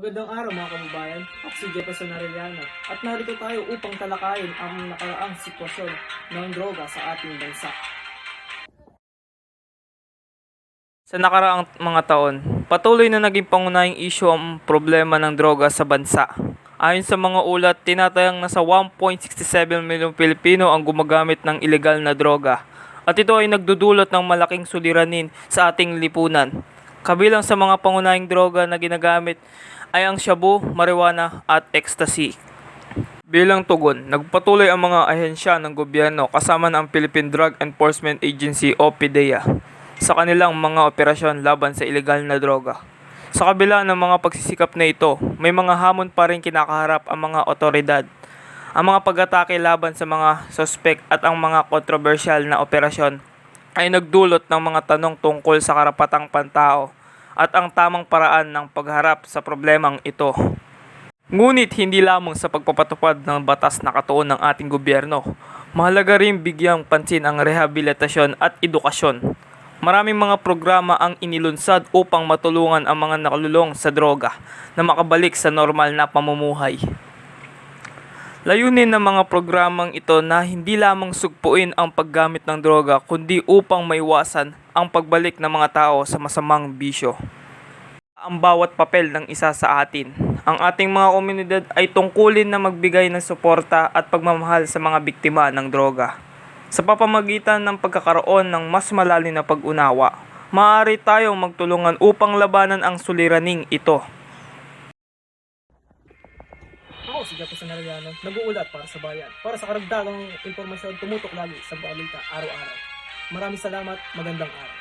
Magandang araw mga kababayan, ako si Jefferson Arellano at narito tayo upang talakayin ang nakaraang sitwasyon ng droga sa ating bansa. Sa nakaraang mga taon, patuloy na naging pangunahing isyu ang problema ng droga sa bansa. Ayon sa mga ulat, tinatayang nasa 1.67 milyong Pilipino ang gumagamit ng ilegal na droga at ito ay nagdudulot ng malaking suliranin sa ating lipunan. Kabilang sa mga pangunahing droga na ginagamit ay ang shabu, marijuana at ecstasy. Bilang tugon, nagpatuloy ang mga ahensya ng gobyerno kasama ng Philippine Drug Enforcement Agency o PDEA sa kanilang mga operasyon laban sa ilegal na droga. Sa kabila ng mga pagsisikap na ito, may mga hamon pa rin kinakaharap ang mga otoridad. Ang mga pag-atake laban sa mga sospek at ang mga kontrobersyal na operasyon ay nagdulot ng mga tanong tungkol sa karapatang pantao at ang tamang paraan ng pagharap sa problemang ito. Ngunit hindi lamang sa pagpapatupad ng batas na katuon ng ating gobyerno, mahalaga rin bigyang pansin ang rehabilitasyon at edukasyon. Maraming mga programa ang inilunsad upang matulungan ang mga nakulong sa droga na makabalik sa normal na pamumuhay. Layunin ng mga programang ito na hindi lamang sugpuin ang paggamit ng droga kundi upang maiwasan ang pagbalik ng mga tao sa masamang bisyo. Ang bawat papel ng isa sa atin. Ang ating mga komunidad ay tungkulin na magbigay ng suporta at pagmamahal sa mga biktima ng droga. Sa pamamagitan ng pagkakaroon ng mas malalim na pag-unawa, maaari tayong magtulungan upang labanan ang suliraning ito. Ako si Jefferson Arellano, nag-uulat para sa bayan. Para sa karagdagang impormasyon, tumutok lagi sa balita araw-araw. Maraming salamat, magandang araw.